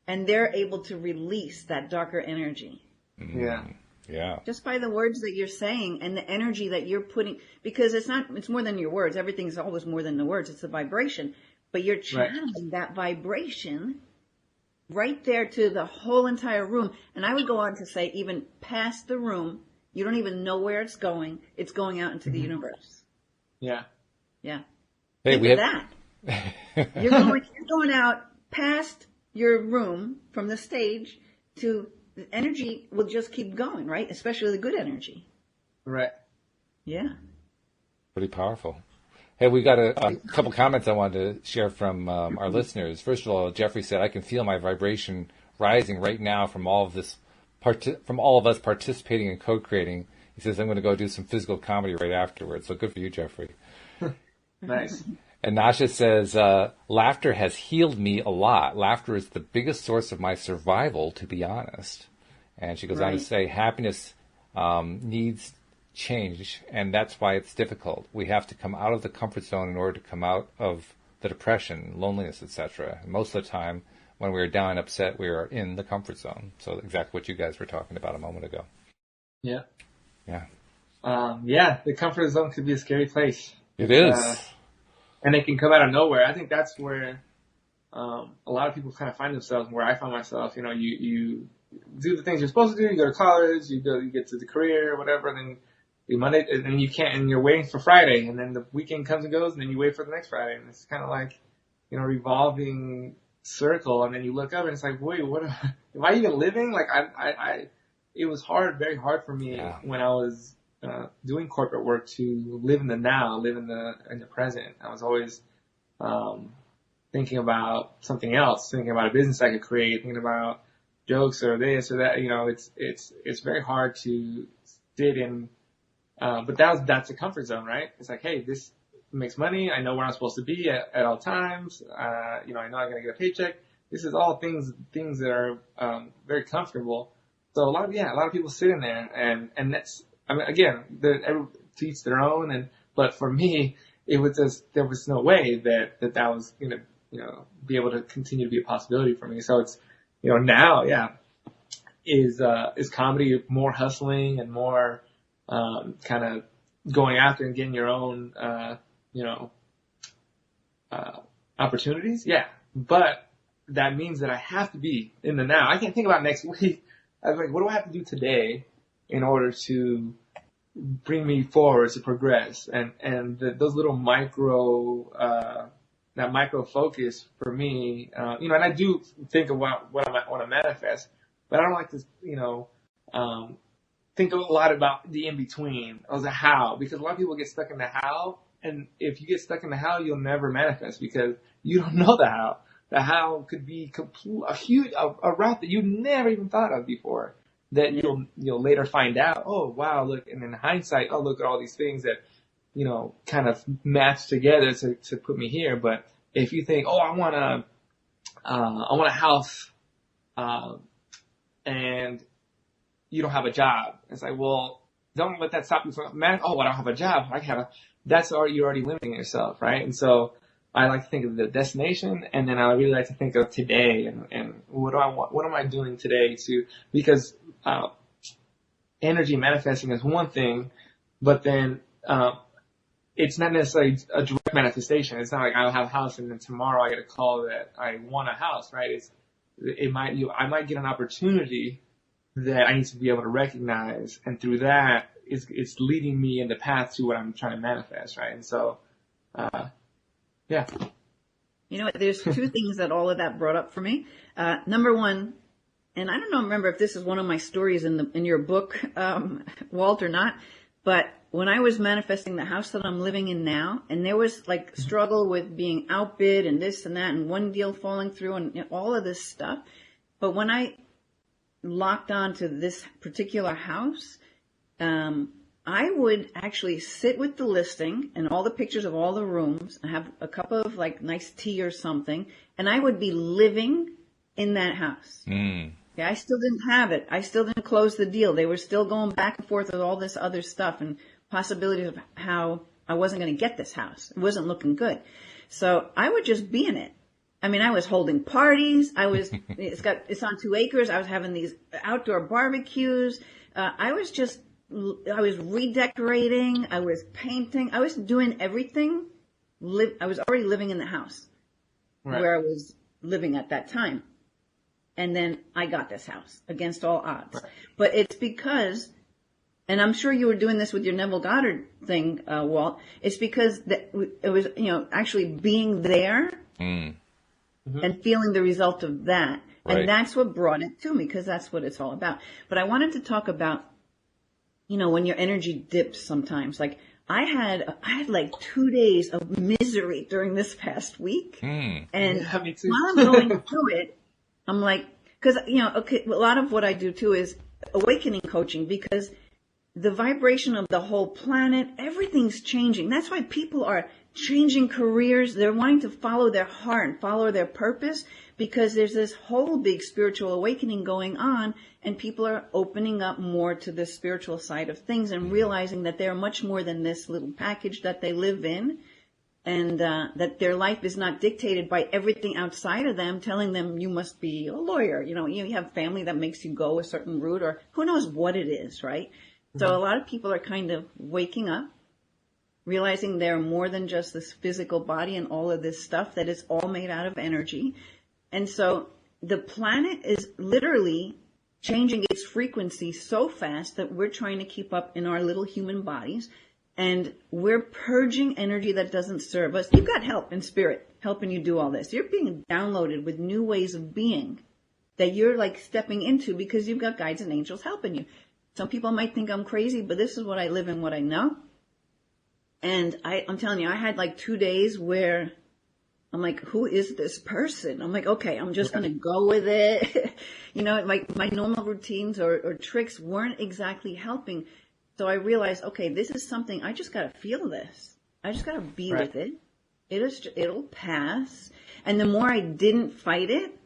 and they're able to release that darker energy. Yeah. Yeah. Just by the words that you're saying and the energy that you're putting, because it's more than your words. Everything's always more than the words. It's a vibration, but you're channeling that vibration right there to the whole entire room. And I would go on to say, even past the room, you don't even know where it's going. It's going out into the universe. Yeah. Yeah. Hey, Think of that. You're going out past your room from the stage to the energy will just keep going, right? Especially the good energy. Right. Yeah. Pretty powerful. Hey, we got a couple comments I wanted to share from our listeners. First of all, Jeffrey said, "I can feel my vibration rising right now from all of us participating and co-creating." He says, "I'm going to go do some physical comedy right afterwards." So good for you, Jeffrey. Nice. And Nasha says, "Laughter has healed me a lot. Laughter is the biggest source of my survival, to be honest." And she goes on to say, "Happiness needs change, and that's why it's difficult. We have to come out of the comfort zone in order to come out of the depression, loneliness, etc. Most of the time, when we're down and upset, we are in the comfort zone." So exactly what you guys were talking about a moment ago. Yeah. Yeah. The comfort zone could be a scary place. It is. And it can come out of nowhere. I think that's where a lot of people kind of find themselves, where I find myself. You do the things you're supposed to do. You go to college, you get to the career, whatever, and then Monday, and then you can't, and you're waiting for Friday, and then the weekend comes and goes, and then you wait for the next Friday, and it's kind of like, revolving circle, and then you look up, and it's like, wait, what? Am I even living? Like, it was hard, very hard for me when I was doing corporate work to live in the now, live in the present. I was always thinking about something else, thinking about a business I could create, thinking about jokes or this or that. You know, it's very hard to sit in. But that's a comfort zone, right? It's like, hey, this makes money. I know where I'm supposed to be at all times. You know, I know I'm going to get a paycheck. This is all things that are very comfortable. So a lot of people sit in there, and that's, I mean, again, to each their own. But for me, it was just, there was no way that was going to, you know, be able to continue to be a possibility for me. So it's, you know, now, is comedy more hustling and more kind of going after and getting your own, you know, opportunities? Yeah. But that means that I have to be in the now. I can't think about next week. I was like, what do I have to do today in order to bring me forward, to progress? And those little that micro focus for me, you know, and I do think about what I might want to manifest, but I don't like to, you know, think a lot about the in-between or the how, because a lot of people get stuck in the how, and if you get stuck in the how, you'll never manifest because you don't know the how. The how could be a route that you never even thought of before that you'll later find out, oh, wow, look, and in hindsight, oh, look at all these things that, you know, kind of match together to put me here. But if you think, oh, I want a house, and you don't have a job. It's like, well, don't let that stop you from, man, oh, I don't have a job. You're already limiting yourself, right? And so I like to think of the destination, and then I really like to think of today and what do I want? What am I doing today because energy manifesting is one thing, but then it's not necessarily a direct manifestation. It's not like I'll have a house and then tomorrow I get a call that I want a house, right? I might get an opportunity that I need to be able to recognize, and through that, it's leading me in the path to what I'm trying to manifest, right? And so, yeah. You know what? There's two things that all of that brought up for me. Number one, and I don't remember if this is one of my stories in your book, Walt, or not, but when I was manifesting the house that I'm living in now, and there was like struggle with being outbid and this and that, and one deal falling through, and, you know, all of this stuff. But when I locked on to this particular house, I would actually sit with the listing and all the pictures of all the rooms and have a cup of like nice tea or something, and I would be living in that house. Yeah, I still didn't have it. I still didn't close the deal. They were still going back and forth with all this other stuff and possibilities of how I wasn't going to get this house. It wasn't looking good. So I would just be in it. I mean, I was holding parties. It's on 2 acres. I was having these outdoor barbecues. I was redecorating. I was painting. I was doing everything. I was already living in the house where I was living at that time. And then I got this house against all odds. Right. But it's because, and I'm sure you were doing this with your Neville Goddard thing, Walt. It's because it was, you know, actually being there and feeling the result of that. Right. And that's what brought it to me, because that's what it's all about. But I wanted to talk about, you know, when your energy dips sometimes. Like I had like 2 days of misery during this past week. And while I'm going through it, I'm like, because, you know, okay, a lot of what I do too is awakening coaching, because the vibration of the whole planet, everything's changing. That's why people are changing careers. They're wanting to follow their heart and follow their purpose, because there's this whole big spiritual awakening going on, and people are opening up more to the spiritual side of things and realizing that they're much more than this little package that they live in. And that their life is not dictated by everything outside of them telling them you must be a lawyer. You know, you have family that makes you go a certain route, or who knows what it is, right? Mm-hmm. So a lot of people are kind of waking up, realizing they're more than just this physical body and all of this stuff, that is all made out of energy. And so the planet is literally changing its frequency so fast that we're trying to keep up in our little human bodies. And we're purging energy that doesn't serve us. You've got help in spirit helping you do all this. You're being downloaded with new ways of being that you're like stepping into because you've got guides and angels helping you. Some people might think I'm crazy, but this is what I live and what I know. And I'm telling you, I had like 2 days where I'm like, who is this person? I'm like, okay, I'm just going to go with it. You know, like my normal routines or tricks weren't exactly helping. So I realized, okay, this is something, I just got to feel this. I just got to be with it. It'll pass. And the more I didn't fight it,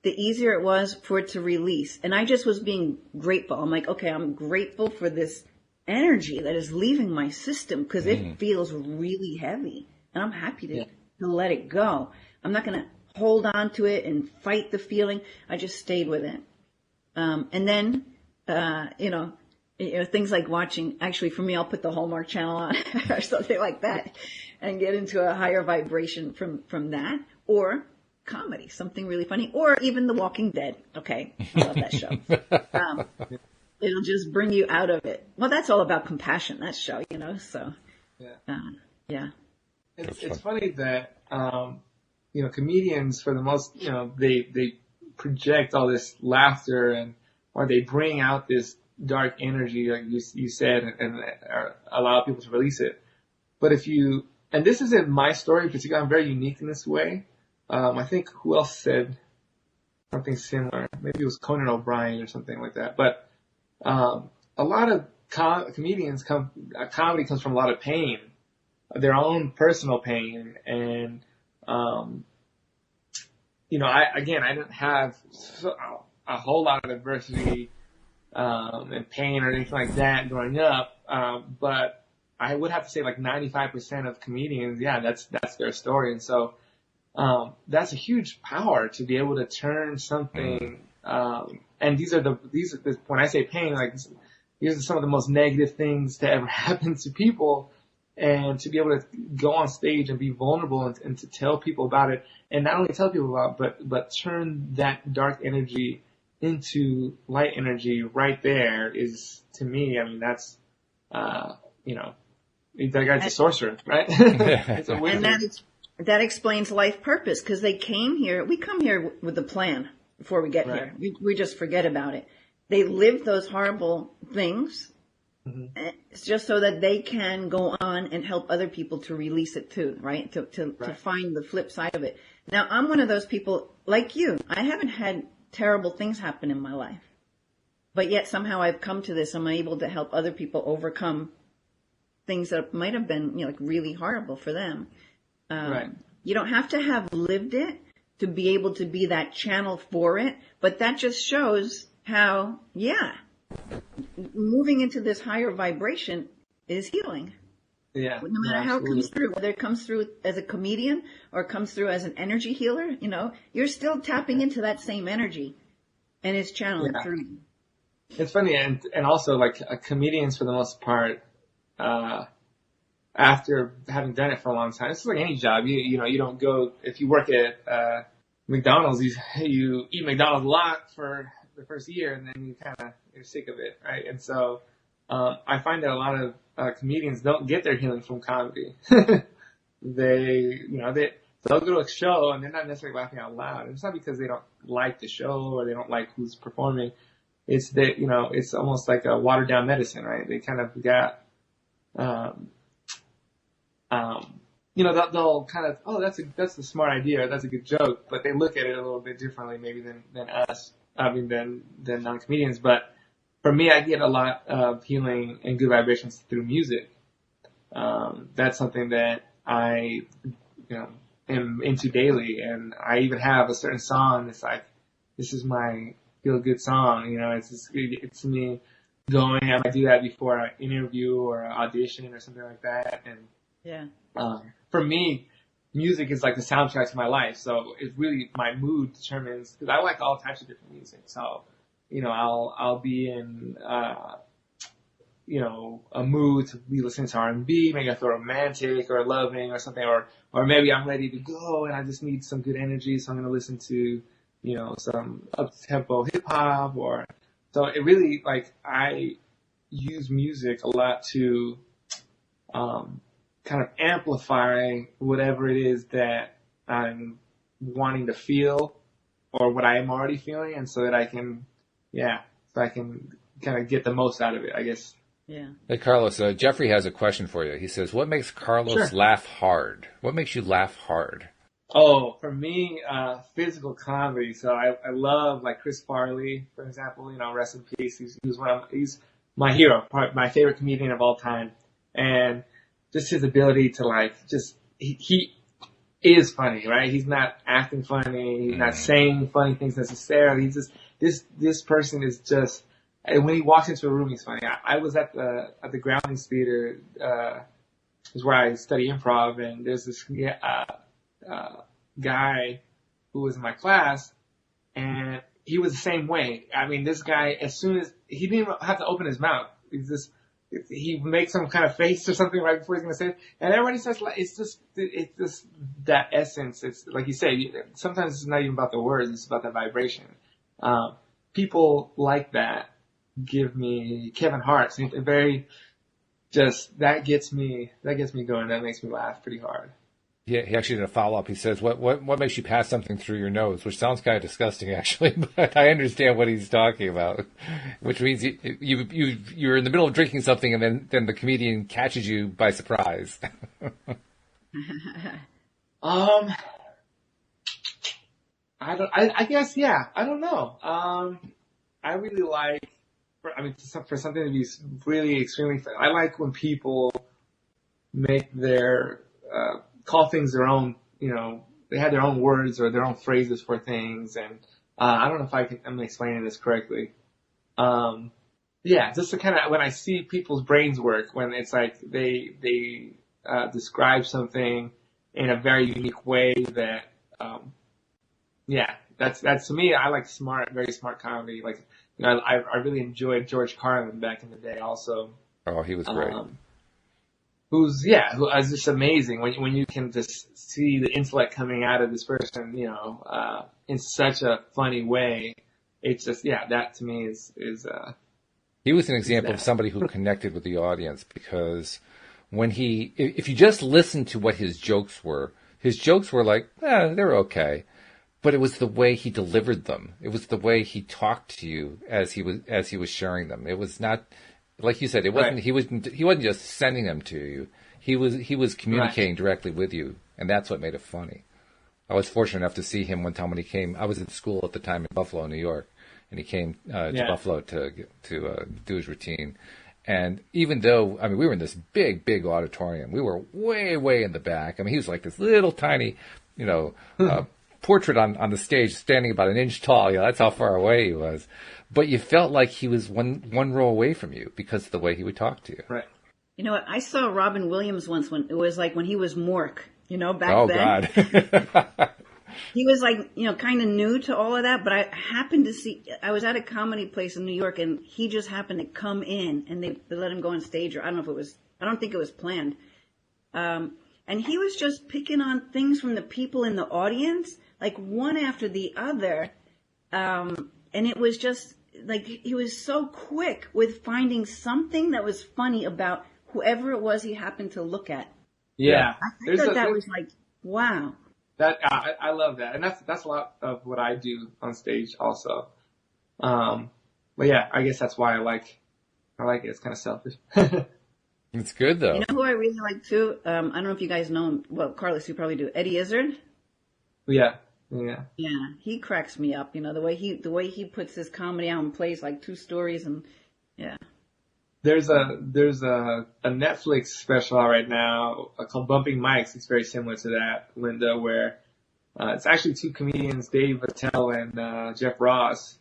the easier it was for it to release. And I just was being grateful. I'm like, okay, I'm grateful for this energy that is leaving my system because it feels really heavy. And I'm happy to let it go. I'm not going to hold on to it and fight the feeling. I just stayed with it. And then, you know, things like watching, actually for me, I'll put the Hallmark Channel on or something like that and get into a higher vibration from that, or comedy, something really funny, or even The Walking Dead. Okay. I love that show. It'll just bring you out of it. Well, that's all about compassion, that show, you know, so, yeah. It's funny that, you know, comedians for the most, you know, they project all this laughter or they bring out this dark energy, like you said, and allow people to release it. But and this isn't my story in particular, I'm very unique in this way. I think who else said something similar? Maybe it was Conan O'Brien or something like that. But a lot of comedians comedy comes from a lot of pain, their own personal pain, and you know, I didn't have a whole lot of adversity and pain or anything like that growing up, but I would have to say like 95% of comedians, that's their story, and so that's a huge power to be able to turn something. And these are when I say pain, like these are some of the most negative things to ever happen to people, and to be able to go on stage and be vulnerable and to tell people about it, and not only tell people about it, but turn that dark energy into light energy right there is, to me, I mean, that's, you know, that guy's a sorcerer, right? It's a wizard. And that explains life purpose, because we come here with a plan before we get here. We just forget about it. They live those horrible things. It's just so that they can go on and help other people to release it too, right? To find the flip side of it. Now, I'm one of those people like you. I haven't had terrible things happen in my life, but yet somehow I've come to this. I'm able to help other people overcome things that might have been, you know, like really horrible for them. You don't have to have lived it to be able to be that channel for it, but that just shows how, moving into this higher vibration is healing. Yeah. No matter how it comes through, whether it comes through as a comedian or comes through as an energy healer, you know, you're still tapping into that same energy, and it's channeling through you. It's funny, and also like comedians for the most part, after having done it for a long time, it's like any job. You know, you don't go, if you work at McDonald's, you eat McDonald's a lot for the first year, and then you're sick of it, right? And so I find that a lot of comedians don't get their healing from comedy. They'll go to a show and they're not necessarily laughing out loud. It's not because they don't like the show or they don't like who's performing. It's that, you know, it's almost like a watered down medicine, right? They kind of got, you know, they'll kind of, oh, that's a smart idea, or that's a good joke, but they look at it a little bit differently maybe than us. I mean, than non-comedians. But for me, I get a lot of healing and good vibrations through music. That's something that I, you know, am into daily. And I even have a certain song that's like, this is my feel-good song. You know, it's me going, I might do that before an interview or an audition or something like that. And for me, music is like the soundtrack to my life. So it's really my mood determines, because I like all types of different music. So, you know, I'll be in, you know, a mood to be listening to R&B, maybe I feel romantic or loving or something, or maybe I'm ready to go and I just need some good energy. So I'm going to listen to, you know, some up-tempo hip hop so it really, like, I use music a lot to, kind of amplify whatever it is that I'm wanting to feel or what I am already feeling, and so that I can, kind of get the most out of it, I guess. Yeah. Hey, Carlos, Jeffrey has a question for you. He says, what makes Carlos laugh hard? What makes you laugh hard? Oh, for me, physical comedy. So I love like Chris Farley, for example, rest in peace. He's my hero, my favorite comedian of all time. And just his ability to he is funny, right? He's not acting funny. He's not saying funny things necessarily. He's just, this person is just, and when he walks into a room, he's funny. I was at the Groundlings Theater, is where I study improv, and there's this, guy who was in my class, and he was the same way. I mean, this guy, as soon as, he didn't even have to open his mouth. He makes some kind of face or something right before he's going to say it, and everybody starts like, it's just that essence. It's like you say, sometimes it's not even about the words, it's about the vibration. People like that give me Kevin Hart, that gets me going. That makes me laugh pretty hard. Yeah, he actually did a follow-up. He says, what makes you pass something through your nose? Which sounds kind of disgusting, actually, but I understand what he's talking about. Which means you're in the middle of drinking something, and then the comedian catches you by surprise. I guess, yeah. I don't know. I really like, for something to be really extremely, I like when people make their, call things their own, they have their own words or their own phrases for things. And, I don't know if I'm explaining this correctly. Just to kind of, when I see people's brains work, when it's like they describe something in a very unique way that, that's to me, I like very smart comedy. Like, I really enjoyed George Carlin back in the day also. Oh, he was great. Who is just amazing when you can just see the intellect coming out of this person, in such a funny way. It's just, that to me is he was an example of somebody who connected with the audience, because if you just listened to what his jokes were like, they're okay. But it was the way he delivered them. It was the way he talked to you as he was sharing them. It was not, like you said, it wasn't, he wasn't just sending them to you. He was communicating directly with you, and that's what made it funny. I was fortunate enough to see him one time when he came. I was in school at the time in Buffalo, New York, and he came to Buffalo to do his routine. And even though, we were in this big, big auditorium, we were way, way in the back. He was like this little tiny, portrait on the stage, standing about an inch tall. That's how far away he was. But you felt like he was one row away from you because of the way he would talk to you. Right. You know what? I saw Robin Williams once when it was like when he was Mork, back then. Oh, God. He was like, kind of new to all of that, but I happened to I was at a comedy place in New York, and he just happened to come in, and they let him go on stage, or I don't think it was planned. And he was just picking on things from the people in the audience, like one after the other. And it was just like, he was so quick with finding something that was funny about whoever it was he happened to look at. Yeah. I thought that was like, wow. That, I love that. And that's a lot of what I do on stage also. But yeah, I guess that's why I like it. It's kind of selfish. It's good though. You know who I really like too? I don't know if you guys know him. Well, Carlos, you probably do. Eddie Izzard. Yeah. Yeah, he cracks me up. The way he puts his comedy out and plays like two stories, and yeah. There's a Netflix special out right now called Bumping Mics. It's very similar to that, Linda, where it's actually two comedians, Dave Attell and Jeff Ross,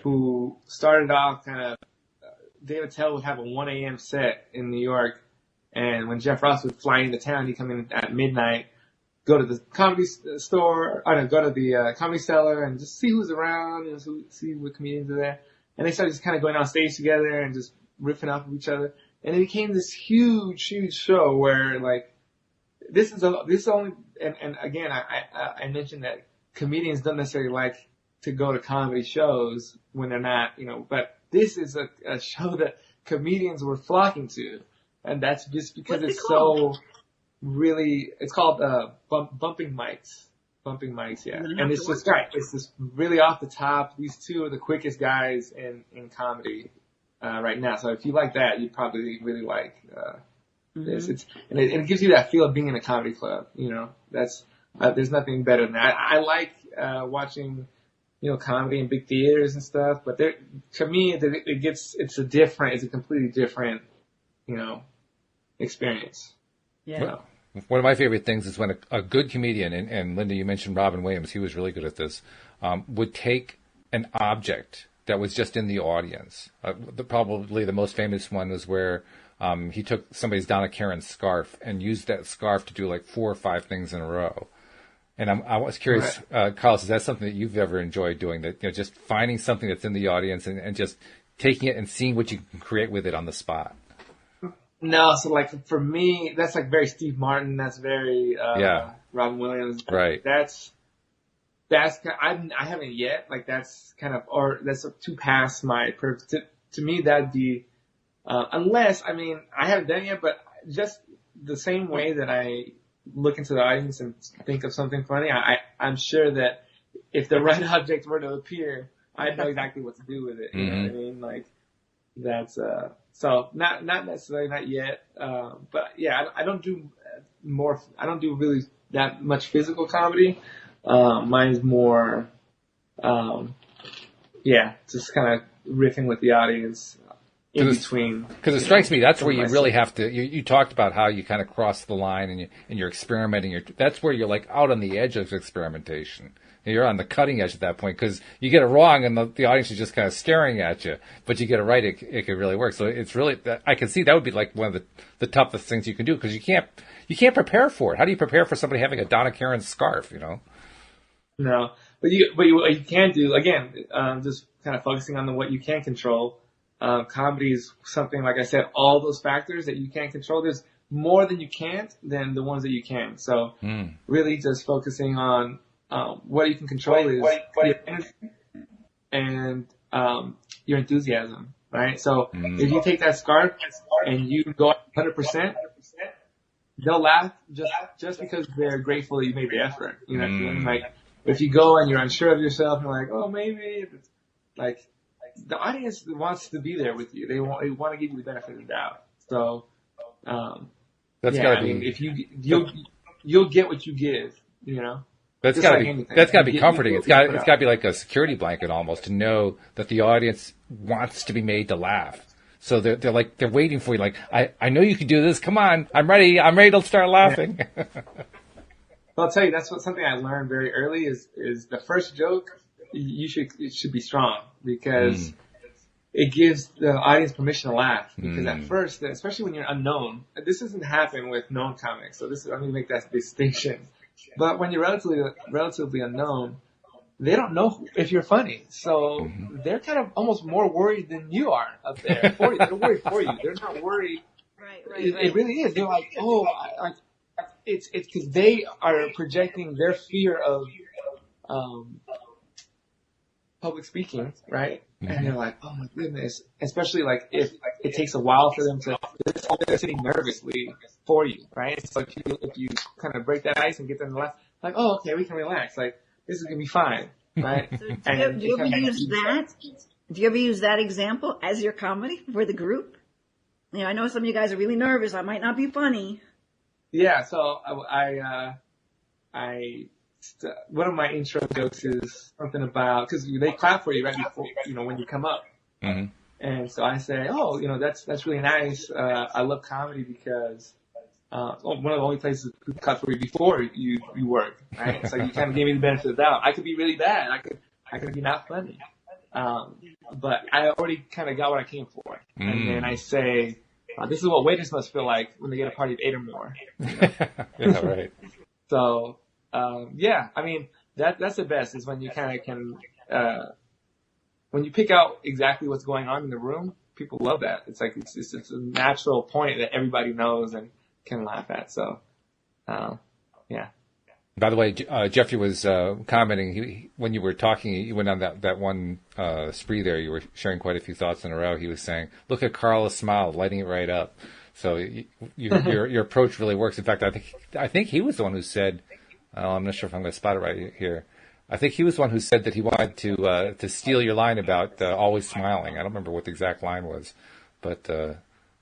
who started off kind of. Dave Attell would have a 1 a.m. set in New York, and when Jeff Ross would fly into town, he'd come in at midnight, go to the comedy store, go to the comedy cellar, and just see who's around, see what comedians are there. And they started just kind of going on stage together and just riffing off of each other, and it became this huge, huge show where this is only, and again, I mentioned that comedians don't necessarily like to go to comedy shows when they're not, but this is a show that comedians were flocking to, and that's just because it's so really. It's called Bumping Mics, Bumping mics, yeah. You're gonna And have it's to just work right. It's just really off the top. These two are the quickest guys in comedy right now. So if you like that, you'd probably really like this. It gives you that feel of being in a comedy club. You know, that's there's nothing better than that. I like watching, you know, comedy in big theaters and stuff. But to me, it's a completely different, you know, experience. Yeah. You know? One of my favorite things is when a good comedian, and Linda, you mentioned Robin Williams, he was really good at this, would take an object that was just in the audience. Probably the most famous one was where he took somebody's Donna Karen's scarf and used that scarf to do like 4 or 5 things in a row. And I was curious, Right. Carlos, is that something that you've ever enjoyed doing? That, you know, just finding something that's in the audience and just taking it and seeing what you can create with it on the spot? No, so like for me, that's like very Steve Martin. That's very Robin Williams. Right. That's I haven't yet. Like that's kind of, or that's too past my purpose. To me, that'd be unless, I mean, I haven't done it yet, but just the same way that I look into the audience and think of something funny, I'm sure that if the right object were to appear, I'd know exactly what to do with it. You know what I mean? Like that's so not necessarily, not yet. But yeah, I don't do really that much physical comedy. Mine's more, just kind of riffing with the audience in between. Because it strikes me that's where you really have to. You talked about how you kind of cross the line and you're experimenting. That's where you're like out on the edge of experimentation. You're on the cutting edge at that point because you get it wrong and the audience is just kind of staring at you. But you get it right, it could really work. So it's really, I can see that would be like one of the toughest things you can do because you can't prepare for it. How do you prepare for somebody having a Donna Karan scarf? You know. No, but what you can do, again, just kind of focusing on what you can control. Comedy is something, like I said, all those factors that you can't control. There's more than you can't than the ones that you can. So really just focusing on what you can control is your energy and your enthusiasm, right? So if you take that scarf and you go 100%, they'll laugh just because they're grateful that you made the effort. You know what I mean? Like, if you go and you're unsure of yourself and you're like, oh, maybe, like, the audience wants to be there with you. They want to give you the benefit of the doubt. So, that's gotta be. I mean, if you'll get what you give, you know. That's gotta be comforting. It's gotta be like a security blanket almost to know that the audience wants to be made to laugh. So they're waiting for you. Like, I know you can do this. Come on, I'm ready to start laughing. Yeah. Well, I'll tell you, that's something I learned very early is the first joke. It should be strong because it gives the audience permission to laugh. Because at first, especially when you're unknown, this doesn't happen with known comics. So I'm going to make that distinction. But when you're relatively unknown, they don't know if you're funny. So they're kind of almost more worried than you are up there for you. They're worried for you. They're not worried. Right. It really is. They're like, oh, it's because they are projecting their fear of public speaking, right? And they're like, oh my goodness. Especially like if it takes a while for them they're sitting nervously for you, right? So if you kind of break that ice and get them to laugh, like, oh, okay, we can relax. Like, this is gonna be fine, right? So do you ever use that? Do you ever use that example as your comedy for the group? You know, I know some of you guys are really nervous. I might not be funny. Yeah. So one of my intro jokes is something about, because they clap for you right before, you know, when you come up. And so I say, oh, you know, that's really nice. I love comedy because one of the only places people clap for you before you work, right? So you kind of gave me the benefit of the doubt. I could be really bad. I could be not funny. But I already kind of got what I came for. And then I say, this is what waiters must feel like when they get a party of 8 or more. You know? Yeah, right. So, I mean, that's the best is when you kind of can, when you pick out exactly what's going on in the room, people love that. It's like, it's a natural point that everybody knows and can laugh at. So, yeah. By the way, Jeffrey was commenting, when you were talking, you went on that one spree there, you were sharing quite a few thoughts in a row. He was saying, look at Carlos' smile, lighting it right up. So your approach really works. In fact, I think he was the one who said, I'm not sure if I'm going to spot it right here. I think he was one who said that he wanted to steal your line about always smiling. I don't remember what the exact line was, but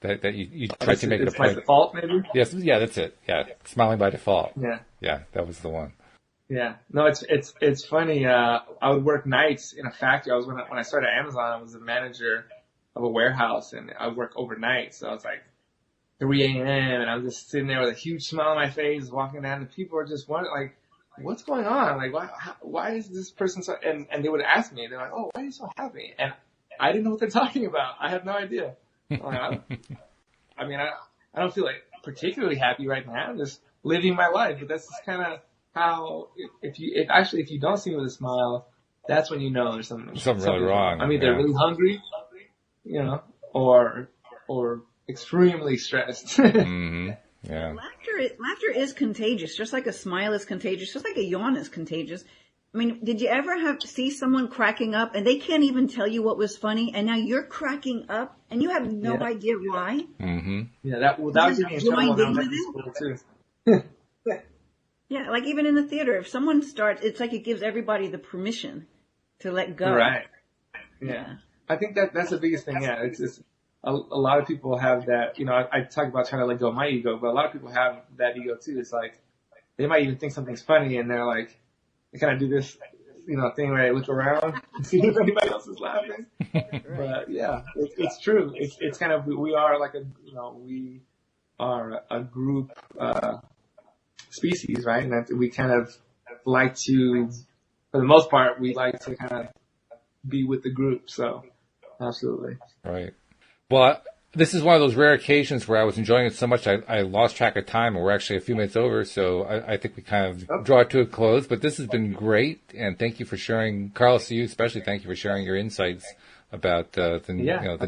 that you tried to make it a point. By default, maybe? Yes, yeah, that's it. Yeah, smiling by default. Yeah, that was the one. Yeah, no, it's funny. I would work nights in a factory. When I started at Amazon, I was a manager of a warehouse, and I would work overnight. So I was like 3 a.m. and I'm just sitting there with a huge smile on my face, walking down, and people are just wondering, like, what's going on? Like, why is this person so? And they would ask me, they're like, oh, why are you so happy? And I didn't know what they're talking about. I had no idea. I don't feel like particularly happy right now. I'm just living my life, but that's just kind of how. If you don't see me with a smile, that's when you know there's something really wrong. I mean, they're really hungry, or extremely stressed. Mm-hmm. Yeah. Laughter is contagious, just like a smile is contagious, just like a yawn is contagious. I mean, did you ever see someone cracking up and they can't even tell you what was funny, and now you're cracking up and you have no idea why? Mm-hmm. Yeah, that would get me in trouble when I was at school too. Yeah, like even in the theater, if someone starts, it's like it gives everybody the permission to let go. Right. Yeah. I think that's the biggest thing. Yeah, it's just a lot of people have that. I talk about trying to let go of my ego, but a lot of people have that ego too. It's like they might even think something's funny, and they're like, they kind of do this, thing where they look around and see if anybody else is laughing. But yeah, it's true. It's kind of, we are like we are a group species, right? And that we kind of like to, for the most part, we like to kind of be with the group. So absolutely. Right. Well, this is one of those rare occasions where I was enjoying it so much I lost track of time, and we're actually a few minutes over, so I think we kind of draw it to a close. But this has been great, and thank you for sharing, Carlos, to you especially, thank you for sharing your insights about the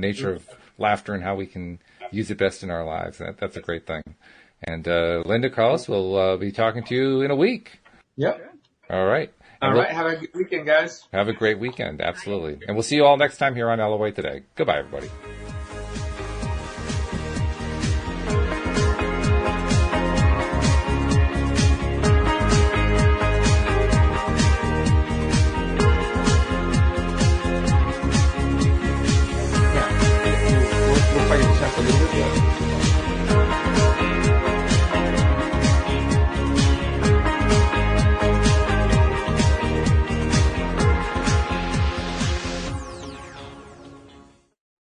nature of laughter and how we can use it best in our lives. That's a great thing. And Linda, Carlos, we'll be talking to you in a week. Yep. All right. All right. Have a good weekend, guys. Have a great weekend. Absolutely. And we'll see you all next time here on LOA Today. Goodbye, everybody.